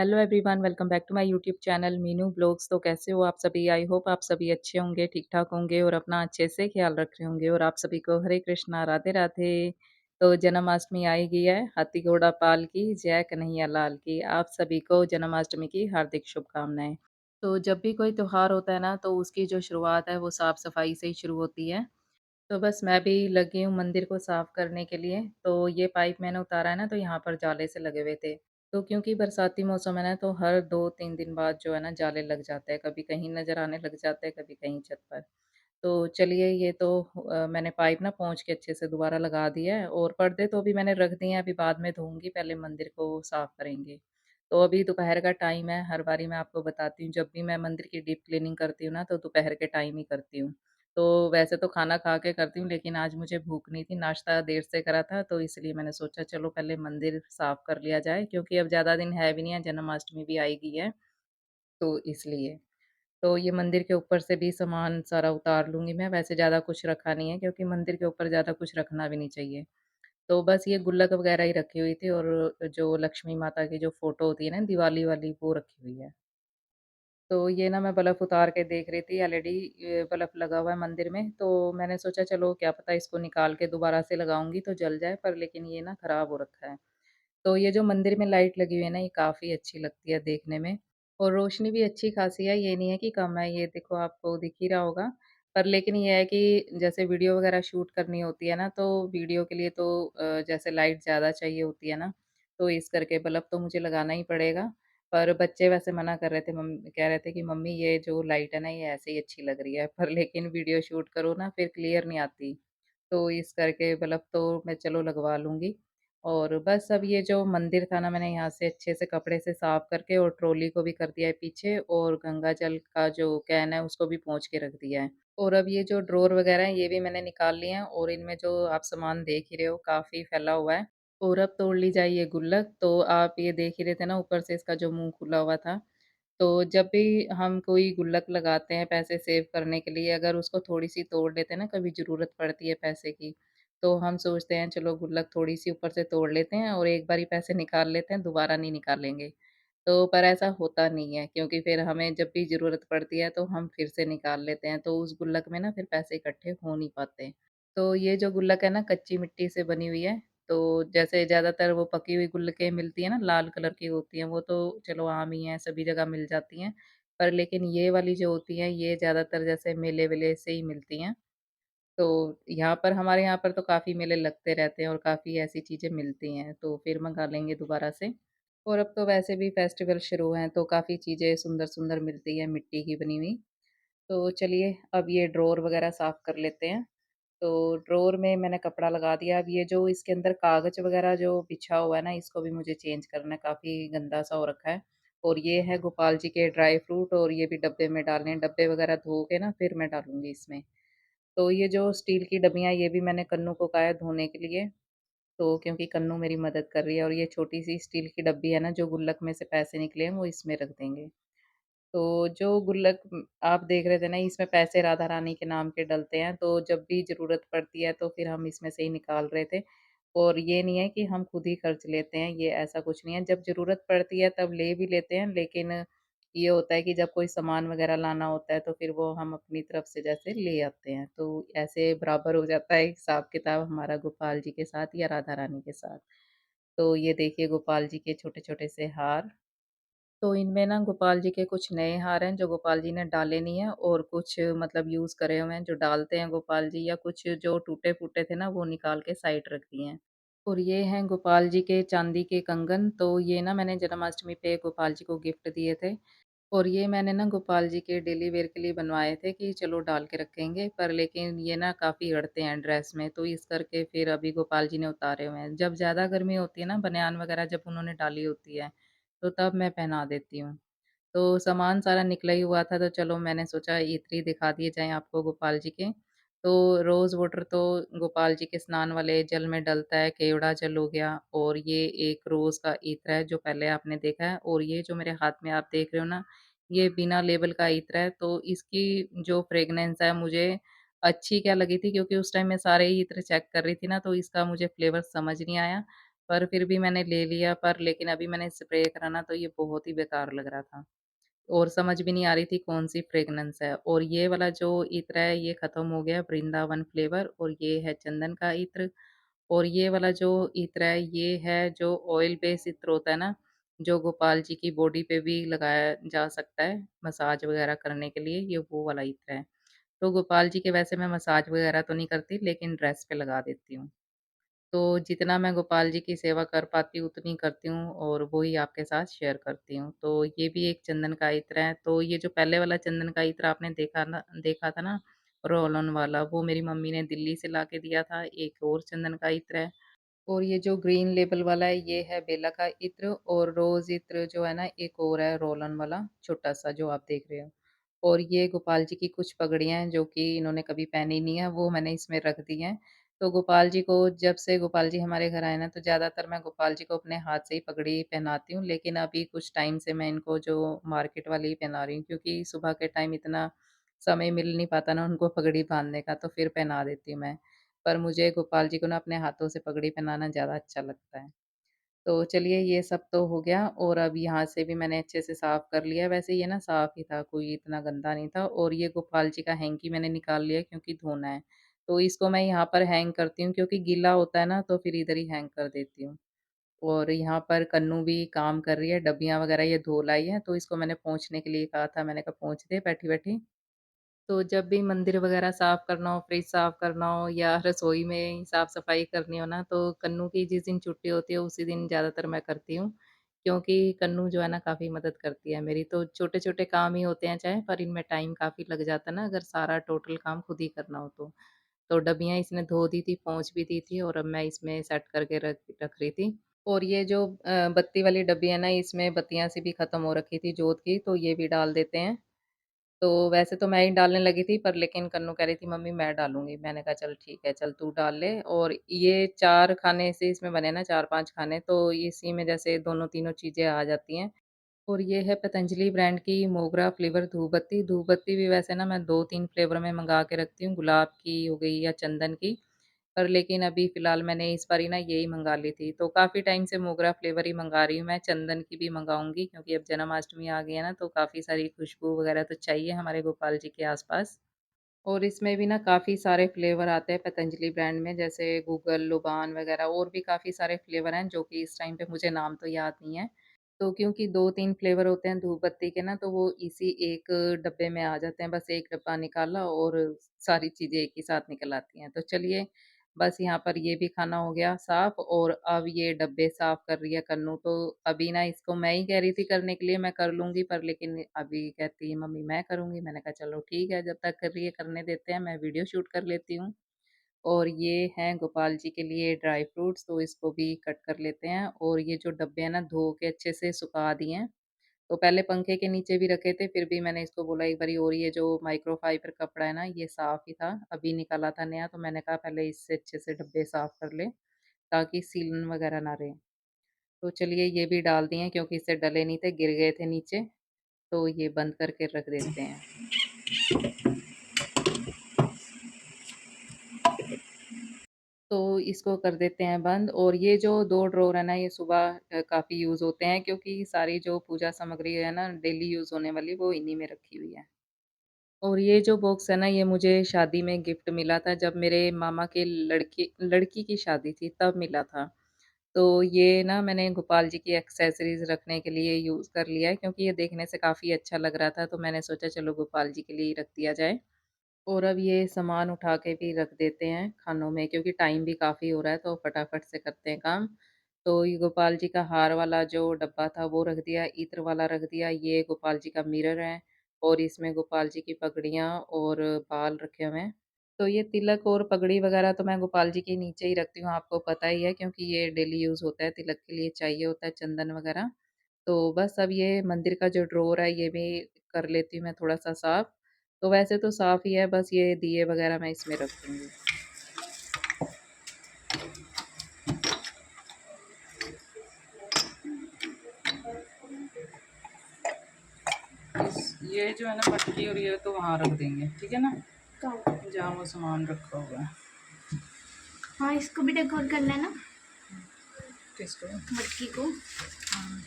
Hello everyone, welcome back to my YouTube channel Meenu blogs. तो कैसे हो आप सभी? आई होप आप सभी अच्छे होंगे, ठीक-ठाक होंगे और अपना अच्छे से ख्याल रख रहे होंगे और आप सभी को हरे कृष्णा, राधे राधे। तो जन्माष्टमी आई गई है, हाथी घोड़ा पाल की, जय कन्हैया लाल की। आप सभी को जन्माष्टमी की हार्दिक शुभकामनाएँ। तो जब भी कोई त्योहार होता है ना, तो उसकी जो शुरुआत है वो साफ-सफाई से ही शुरू होती है। तो बस मैं भी लगी हूँ मंदिर को साफ करने के लिए। तो ये पाइप मैंने उतारा है ना, तो यहाँ पर जाले से लगे हुए थे। तो क्योंकि बरसाती मौसम है ना, तो हर 2-3 दिन बाद जो है ना जाले लग जाते हैं। कभी कहीं नज़र आने लग जाते हैं, कभी कहीं छत पर। तो चलिए ये तो मैंने पाइप ना पोंछ के अच्छे से दोबारा लगा दिया है और पर्दे तो अभी मैंने रख दिए हैं, अभी बाद में धोऊँगी, पहले मंदिर को साफ करेंगे। तो अभी दोपहर का टाइम है, हर बारी मैं आपको बताती हूँ, जब भी मैं मंदिर की डीप क्लीनिंग करती हूँ ना, तो दोपहर के टाइम ही करती हूँ। तो वैसे तो खाना खा के करती हूँ, लेकिन आज मुझे भूख नहीं थी, नाश्ता देर से करा था, तो इसलिए मैंने सोचा चलो पहले मंदिर साफ कर लिया जाए, क्योंकि अब ज़्यादा दिन है भी नहीं है, जन्माष्टमी भी आई गई है, तो इसलिए। तो ये मंदिर के ऊपर से भी सामान सारा उतार लूँगी मैं, वैसे ज़्यादा कुछ रखा नहीं है, क्योंकि मंदिर के ऊपर ज़्यादा कुछ रखना भी नहीं चाहिए। तो बस ये गुल्लक वगैरह ही रखी हुई थी और जो लक्ष्मी माता की जो फ़ोटो होती है ना दिवाली वाली, वो रखी हुई है। तो ये ना मैं बल्ब उतार के देख रही थी, एलईडी ये बल्ब लगा हुआ है मंदिर में, तो मैंने सोचा चलो क्या पता इसको निकाल के दोबारा से लगाऊँगी तो जल जाए, पर लेकिन ये ना खराब हो रखा है। तो ये जो मंदिर में लाइट लगी हुई है ना, ये काफ़ी अच्छी लगती है देखने में और रोशनी भी अच्छी खासी है, ये नहीं है कि कम है, ये देखो आपको दिख ही रहा होगा। पर लेकिन ये है कि जैसे वीडियो वगैरह शूट करनी होती है ना, तो वीडियो के लिए तो जैसे लाइट ज़्यादा चाहिए होती है ना, तो इस करके बल्ब तो मुझे लगाना ही पड़ेगा। पर बच्चे वैसे मना कर रहे थे, कह रहे थे कि मम्मी ये जो लाइट है ना, ये ऐसे ही अच्छी लग रही है, पर लेकिन वीडियो शूट करो ना फिर क्लियर नहीं आती। तो इस करके बल्ब तो मैं चलो लगवा लूँगी। और बस अब ये जो मंदिर था ना, मैंने यहाँ से अच्छे से कपड़े से साफ करके और ट्रॉली को भी कर दिया है पीछे और गंगा जल का जो कैन है उसको भी पोंछ के रख दिया है। और अब ये जो ड्रॉर वगैरह हैं ये भी मैंने निकाल लिए हैं और इनमें जो आप सामान देख ही रहे हो काफ़ी फैला हुआ है। और अब तोड़ ली जाए ये गुल्लक, तो आप ये देख ही रहे थे ना ऊपर से इसका जो मुँह खुला हुआ था। तो जब भी हम कोई गुल्लक लगाते हैं पैसे सेव करने के लिए, अगर उसको थोड़ी-सी तोड़ लेते हैं ना, कभी ज़रूरत पड़ती है पैसे की, तो हम सोचते हैं चलो गुल्लक थोड़ी-सी ऊपर से तोड़ लेते हैं और एक बारी पैसे निकाल लेते हैं, दोबारा नहीं निकालेंगे। तो पर ऐसा होता नहीं है, क्योंकि फिर हमें जब भी ज़रूरत पड़ती है तो हम फिर से निकाल लेते हैं, तो उस गुल्लक में ना फिर पैसे इकट्ठे हो नहीं पाते। तो ये जो गुल्लक है ना कच्ची मिट्टी से बनी हुई है, तो जैसे ज़्यादातर वो पकी हुई गुल्लकें मिलती हैं ना, लाल कलर की होती हैं, वो तो चलो आम ही हैं, सभी जगह मिल जाती हैं। पर लेकिन ये वाली जो होती हैं, ये ज़्यादातर जैसे मेले-वेले से ही मिलती हैं। तो यहाँ पर हमारे यहाँ पर तो काफ़ी मेले लगते रहते हैं और काफ़ी ऐसी चीज़ें मिलती हैं, तो फिर मँगा लेंगे दोबारा से। और अब तो वैसे भी फेस्टिवल शुरू हैं, तो काफ़ी चीज़ें सुंदर-सुंदर मिलती हैं मिट्टी की बनी हुई। तो चलिए अब ये ड्रॉर वगैरह साफ़ कर लेते हैं। तो ड्रॉर में मैंने कपड़ा लगा दिया, अब ये जो इसके अंदर कागज़ वगैरह जो बिछा हुआ है ना, इसको भी मुझे चेंज करना है, काफ़ी गंदा-सा हो रखा है। और ये है गोपाल जी के ड्राई फ्रूट और ये भी डब्बे में डालने हैं, डब्बे वगैरह धो के ना फिर मैं डालूँगी इसमें। तो ये जो स्टील की डब्बियाँ, ये भी मैंने कन्नू को कहा है धोने के लिए, तो क्योंकि कन्नू मेरी मदद कर रही है और ये छोटी-सी स्टील की डब्बी है ना, जो गुल्लक में से पैसे निकले हैं, वो इसमें रख देंगे। तो जो गुल्लक आप देख रहे थे ना, इसमें पैसे राधा रानी के नाम के डलते हैं, तो जब भी ज़रूरत पड़ती है, तो फिर हम इसमें से ही निकाल रहे थे। और ये नहीं है कि हम खुद ही खर्च लेते हैं, ये ऐसा कुछ नहीं है। जब ज़रूरत पड़ती है, तब ले भी लेते हैं, लेकिन ये होता है कि जब कोई सामान वग़ैरह लाना होता है, तो फिर वो हम अपनी तरफ से जैसे ले आते हैं। तो ऐसे बराबर हो जाता है हिसाब-किताब हमारा गोपाल जी के साथ या राधा रानी के साथ। तो ये देखिए गोपाल जी के छोटे-छोटे से हार। तो इनमें ना गोपाल जी के कुछ नए हार हैं जो गोपाल जी ने डाले नहीं हैं और कुछ मतलब यूज़ करे हुए हैं जो डालते हैं गोपाल जी, या कुछ जो टूटे-फूटे थे ना वो निकाल के साइड रख दिए हैं। और ये हैं गोपाल जी के चांदी के कंगन, तो ये ना मैंने जन्माष्टमी पे गोपाल जी को गिफ्ट दिए थे। और ये मैंने ना गोपाल जी के डेली वियर के लिए बनवाए थे कि चलो डाल के रखेंगे, पर लेकिन ये ना काफ़ी अड़ते हैं ड्रेस में, तो इस करके फिर अभी गोपाल जी ने उतारे हुए हैं। जब ज़्यादा गर्मी होती है ना, बनियान वगैरह जब उन्होंने डाली होती है, तो तब मैं पहना देती हूँ। तो सामान सारा निकला ही हुआ था, तो चलो मैंने सोचा इत्र ही दिखा दिए जाएँ आपको गोपाल जी के। तो रोज़ वाटर तो गोपाल जी के स्नान वाले जल में डलता है, केवड़ा जल हो गया और ये एक रोज़ का इत्र है जो पहले आपने देखा है, और ये जो मेरे हाथ में आप देख रहे हो ना, ये बिना लेबल का इत्र है। तो इसकी जो फ्रेग्रेंस है मुझे अच्छी क्या लगी थी, क्योंकि उस टाइम मैं सारे ही इत्र चेक कर रही थी ना, तो इसका मुझे फ्लेवर समझ नहीं आया। पर फिर भी मैंने ले लिया, पर लेकिन अभी मैंने स्प्रे करा ना तो ये बहुत ही बेकार लग रहा था और समझ भी नहीं आ रही थी कौन-सी फ्रेग्रेंस है। और ये वाला जो इत्र है ये ख़त्म हो गया, वृंदावन फ्लेवर, और ये है चंदन का इत्र। और ये वाला जो इत्र है ये है जो ऑयल बेस्ड इत्र होता है ना, जो गोपाल जी की बॉडी पे भी लगाया जा सकता है मसाज वग़ैरह करने के लिए, ये वो वाला इत्र है। तो गोपाल जी के वैसे मैं मसाज वग़ैरह तो नहीं करती, लेकिन ड्रेस पे लगा देती हूँ। तो जितना मैं गोपाल जी की सेवा कर पाती हूँ, उतनी करती हूँ और वो ही आपके साथ शेयर करती हूँ। तो ये भी एक चंदन का इत्र है, तो ये जो पहले वाला चंदन का इत्र आपने देखा था ना, रोल ऑन वाला, वो मेरी मम्मी ने दिल्ली से लाके दिया था। एक और चंदन का इत्र है। और ये जो ग्रीन लेबल वाला है, ये है बेला का इत्र, और रोज़ इत्र जो है ना, एक और है रोल ऑन वाला, छोटा-सा जो आप देख रहे हो। और ये गोपाल जी की कुछ पगड़ियाँ हैं, जो कि इन्होंने कभी पहनी नहीं है, वो मैंने इसमें रख दी हैं। तो गोपाल जी को जब से गोपाल जी हमारे घर आए ना, तो ज़्यादातर मैं गोपाल जी को अपने हाथ से ही पगड़ी पहनाती हूँ, लेकिन अभी कुछ टाइम से मैं इनको जो मार्केट वाली ही पहना रही हूँ, क्योंकि सुबह के टाइम इतना समय मिल नहीं पाता ना उनको पगड़ी बाँधने का, तो फिर पहना देती हूँ मैं। पर मुझे गोपाल जी को ना अपने हाथों से पगड़ी पहनाना ज़्यादा अच्छा लगता है। तो चलिए ये सब तो हो गया, और अब यहाँ से भी मैंने अच्छे से साफ़ कर लिया। वैसे ये ना साफ़ ही था, कोई इतना गंदा नहीं था, और ये गोपाल जी का हैंकी मैंने निकाल लिया क्योंकि धोना है। तो इसको मैं यहाँ पर हैंग करती हूँ, क्योंकि गीला होता है ना तो फिर इधर ही हैंग कर देती हूँ। और यहाँ पर कन्नू भी काम कर रही है, डब्बियाँ वग़ैरह ये धो लाई है, तो इसको मैंने पोंछने के लिए कहा था, मैंने कहा पोंछ दे बैठी-बैठी। तो जब भी मंदिर वगैरह साफ करना हो, फ्रिज साफ करना हो या रसोई में साफ-सफाई करनी हो ना, तो कन्नू की जिस दिन छुट्टी होती है उसी दिन ज़्यादातर मैं करती हूँ। क्योंकि कन्नू जो है ना काफ़ी मदद करती है मेरी, तो छोटे-छोटे काम ही होते हैं चाहे, पर इनमें टाइम काफ़ी लग जाता है ना अगर सारा टोटल काम खुद ही करना हो तो। तो डब्बियाँ इसने धो दी थी, पोंछ भी दी थी, और अब मैं इसमें सेट करके रख रख रही थी। और ये जो बत्ती वाली डब्बी है ना, इसमें बत्तियाँ सी भी खत्म हो रखी थी जोत की, तो ये भी डाल देते हैं। तो वैसे तो मैं ही डालने लगी थी, पर लेकिन कन्नू कह रही थी मम्मी मैं डालूँगी। मैंने कहा चल ठीक है, चल तू डाल ले। और ये 4 खाने से इसमें बने ना, 4-5 खाने, तो इसी में जैसे दोनों तीनों चीज़ें आ जाती हैं। और ये है पतंजलि ब्रांड की मोगरा फ्लेवर धूप बत्ती। धूप बत्ती भी वैसे ना मैं 2-3 फ्लेवर में मँगा के रखती हूँ, गुलाब की हो गई या चंदन की। पर लेकिन अभी फ़िलहाल मैंने इस बारी ना यही मँगा ली थी। तो काफ़ी टाइम से मोगरा फ्लेवर ही मँगा रही हूँ मैं, चंदन की भी मँगाऊँगी क्योंकि अब जन्माष्टमी आ गई है ना, तो काफ़ी सारी खुशबू वग़ैरह तो चाहिए हमारे गोपाल जी के आस-पास। और इसमें भी ना काफ़ी सारे फ्लेवर आते हैं पतंजलि ब्रांड में, जैसे गूगल, लुबान वग़ैरह, और भी काफ़ी सारे फ्लेवर हैं जो कि इस टाइम पे मुझे नाम तो याद नहीं है। तो क्योंकि 2-3 फ्लेवर होते हैं धूप बत्ती के ना, तो वो इसी एक डब्बे में आ जाते हैं। बस एक डब्बा निकाला और सारी चीज़ें एक ही साथ निकल आती हैं। तो चलिए, बस यहाँ पर ये भी खाना हो गया साफ़, और अब ये डब्बे साफ़ कर रही है कन्नू। तो अभी ना इसको मैं ही कह रही थी करने के लिए, मैं कर लूँगी, पर लेकिन अभी कहती है मम्मी मैं करूँगी। मैंने कहा चलो ठीक है, जब तक कर रही है करने देते हैं, मैं वीडियो शूट कर लेती हूँ। और ये हैं गोपाल जी के लिए ड्राई फ्रूट्स, तो इसको भी कट कर लेते हैं। और ये जो डब्बे हैं ना, धो के अच्छे से सुखा दिए हैं। तो पहले पंखे के नीचे भी रखे थे, फिर भी मैंने इसको बोला एक बारी, और ये जो माइक्रोफाइबर कपड़ा है ना, ये साफ़ ही था, अभी निकाला था नया, तो मैंने कहा पहले इससे अच्छे से डब्बे साफ़ कर ले, ताकि सीलन वगैरह ना रहे। तो चलिए ये भी डाल दिए हैं, क्योंकि इससे डले नहीं थे, गिर गए थे नीचे, तो ये बंद करके रख देते हैं। तो इसको कर देते हैं बंद। और ये जो 2 ड्रॉवर है ना, ये सुबह काफ़ी यूज़ होते हैं, क्योंकि सारी जो पूजा सामग्री है ना, डेली यूज़ होने वाली, वो इन्हीं में रखी हुई है। और ये जो बॉक्स है ना, ये मुझे शादी में गिफ्ट मिला था, जब मेरे मामा के लड़की लड़की की शादी थी तब मिला था। तो ये ना मैंने गोपाल जी की एक्सेसरीज़ रखने के लिए यूज़ कर लिया है, क्योंकि ये देखने से काफ़ी अच्छा लग रहा था, तो मैंने सोचा चलो गोपाल जी के लिए ही रख दिया जाए। और अब ये सामान उठा के भी रख देते हैं खानों में, क्योंकि टाइम भी काफ़ी हो रहा है, तो फटाफट से करते हैं काम। तो ये गोपाल जी का हार वाला जो डब्बा था वो रख दिया, इत्र वाला रख दिया, ये गोपाल जी का मिरर है, और इसमें गोपाल जी की पगड़ियाँ और बाल रखे हुए हैं। तो ये तिलक और पगड़ी वगैरह तो मैं गोपाल जी के नीचे ही रखती हूँ, आपको पता ही है, क्योंकि ये डेली यूज़ होता है, तिलक के लिए चाहिए होता है चंदन वगैरह। तो बस अब ये मंदिर का जो ड्रॉवर है ये भी कर लेती हूँ मैं थोड़ा-सा साफ़। तो वैसे तो साफ़ ही है, बस ये दिए वगैरह मैं इसमें रख दूँगी। ये जो है ना मटकी, और ये तो वहाँ रख देंगे, ठीक है ना? कहाँ? जहाँ वो सामान रखा हुआ है। हाँ, इसको भी डेकोर करना है ना। किसको? मटकी को। हाँ।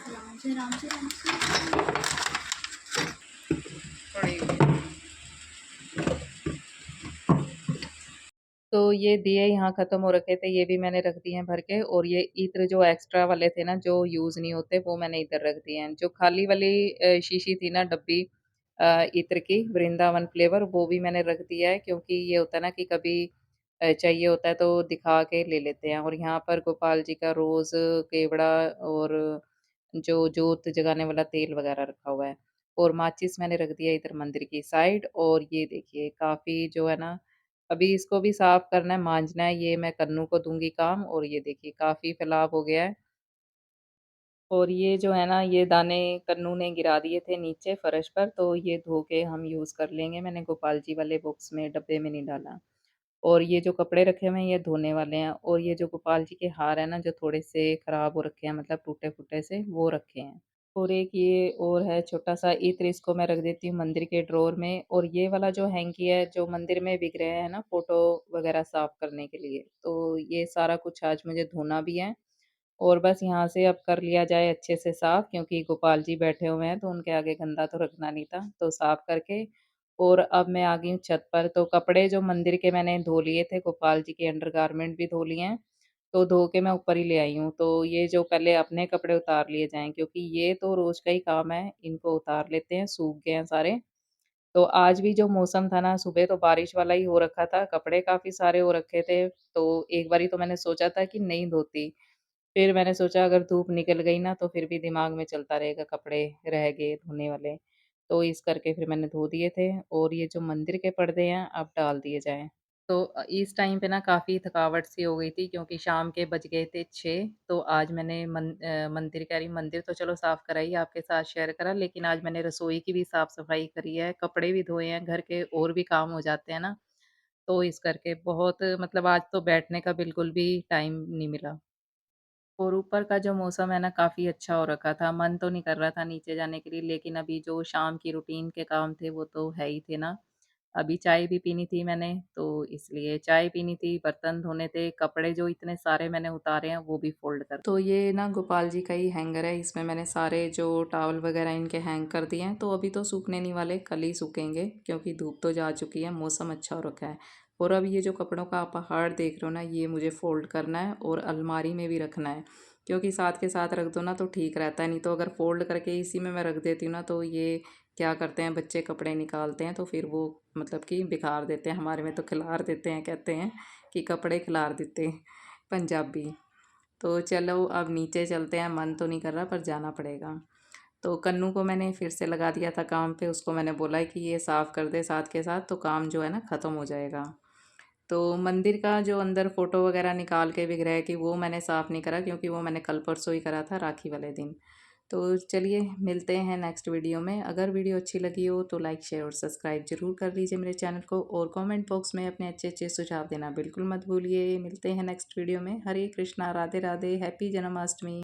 आराम से आराम से आराम से। पड़ी हुई। तो ये दिए यहाँ ख़त्म हो रखे थे, ये भी मैंने रख दिए हैं भर के, और ये इत्र जो एक्स्ट्रा वाले थे ना, जो यूज़ नहीं होते, वो मैंने इधर रख दिए हैं। जो खाली वाली शीशी थी ना डब्बी इत्र की वृंदावन फ्लेवर, वो भी मैंने रख दिया है, क्योंकि ये होता है ना कि कभी चाहिए होता है तो दिखा के ले लेते हैं। और यहाँ पर गोपाल जी का रोज़, केवड़ा और जो जोत जगाने वाला तेल वगैरह रखा हुआ है। और माचिस मैंने रख दिया इधर मंदिर की साइड। और ये देखिए काफ़ी जो है ना, अभी इसको भी साफ करना है, मांजना है, ये मैं कन्नू को दूँगी काम। और ये देखिए काफ़ी फैलाव हो गया है। और ये जो है ना, ये दाने कन्नू ने गिरा दिए थे नीचे फर्श पर, तो ये धो के हम यूज़ कर लेंगे। मैंने गोपाल जी वाले बॉक्स में, डब्बे में नहीं डाला। और ये जो कपड़े रखे हुए हैं, ये धोने वाले हैं। और ये जो गोपाल जी के हार है ना, जो थोड़े से खराब हो रखे हैं, मतलब टूटे-फूटे से, वो रखे हैं। और एक ये और है छोटा-सा इत्र, इसको मैं रख देती हूँ मंदिर के ड्रॉवर में। और ये वाला जो हैंकी है, जो मंदिर में बिक रहे हैं ना फ़ोटो वगैरह साफ़ करने के लिए, तो ये सारा कुछ आज मुझे धोना भी है। और बस यहाँ से अब कर लिया जाए अच्छे से साफ़, क्योंकि गोपाल जी बैठे हुए हैं, तो उनके आगे गंदा तो रखना नहीं था, तो साफ़ करके। और अब मैं आ गई हूँ छत पर, तो कपड़े जो मंदिर के मैंने धो लिए थे, गोपाल जी के अंडरगारमेंट भी धो लिए हैं, तो धो के मैं ऊपर ही ले आई हूँ। तो ये जो पहले अपने कपड़े उतार लिए जाएँ, क्योंकि ये तो रोज़ का ही काम है, इनको उतार लेते हैं, सूख गए हैं सारे। तो आज भी जो मौसम था ना, सुबह तो बारिश वाला ही हो रखा था, कपड़े काफ़ी सारे हो रखे थे, तो एक बारी तो मैंने सोचा था कि नहीं धोती। फिर मैंने सोचा अगर धूप निकल गई ना, तो फिर भी दिमाग में चलता रहेगा, कपड़े रह गए धोने वाले। तो इस करके फिर मैंने धो दिए थे। और ये जो मंदिर के पर्दे हैं, अब डाल दिए जाएँ। तो इस टाइम पे ना काफ़ी थकावट सी हो गई थी, क्योंकि शाम के बज गए थे 6। तो आज मैंने मंदिर कह रही हूँ, मंदिर तो चलो साफ़ करा ही, आपके साथ शेयर करा, लेकिन आज मैंने रसोई की भी साफ़-सफ़ाई करी है, कपड़े भी धोए हैं, घर के और भी काम हो जाते हैं ना, तो इस करके बहुत, मतलब आज तो बैठने का बिल्कुल भी टाइम नहीं मिला। और ऊपर का जो मौसम है ना, काफ़ी अच्छा हो रखा था, मन तो नहीं कर रहा था नीचे जाने के लिए, लेकिन अभी जो शाम की रूटीन के काम थे, वो तो है ही थे ना। अभी चाय भी पीनी थी मैंने, तो इसलिए चाय पीनी थी, बर्तन धोने थे, कपड़े जो इतने सारे मैंने उतारे हैं, वो भी फ़ोल्ड कर। तो ये ना गोपाल जी का ही हैंगर है, इसमें मैंने सारे जो टॉवल वगैरह इनके हैंग कर दिए हैं, तो अभी तो सूखने नहीं वाले, कल ही सूखेंगे, क्योंकि धूप तो जा चुकी है, मौसम अच्छा हो रखा है। और अब ये जो कपड़ों का आप पहाड़ देख रहे हो ना, ये मुझे फ़ोल्ड करना है और अलमारी में भी रखना है, क्योंकि साथ के साथ रख दो ना तो ठीक रहता है, नहीं तो अगर फ़ोल्ड करके इसी में मैं रख देती हूँ ना, तो ये क्या करते हैं बच्चे, कपड़े निकालते हैं तो फिर वो मतलब कि बिगाड़ देते हैं, हमारे में तो खिलार देते हैं, कहते हैं कि कपड़े खिलार देते हैं पंजाबी। तो चलो अब नीचे चलते हैं, मन तो नहीं कर रहा पर जाना पड़ेगा। तो कन्नू को मैंने फिर से लगा दिया था काम पे, उसको मैंने बोला है कि ये साफ़ कर दे साथ के साथ, तो काम जो है ना ख़त्म हो जाएगा। तो मंदिर का जो अंदर फ़ोटो वगैरह निकाल के विग्रह की, वो मैंने साफ़ नहीं करा, क्योंकि वो मैंने कल परसों ही करा था राखी वाले दिन। तो चलिए मिलते हैं नेक्स्ट वीडियो में। अगर वीडियो अच्छी लगी हो तो लाइक शेयर और सब्सक्राइब ज़रूर कर लीजिए मेरे चैनल को, और कमेंट बॉक्स में अपने अच्छे अच्छे सुझाव देना बिल्कुल मत भूलिए। मिलते हैं नेक्स्ट वीडियो में। हरे कृष्णा, राधे राधे, हैप्पी जन्माष्टमी।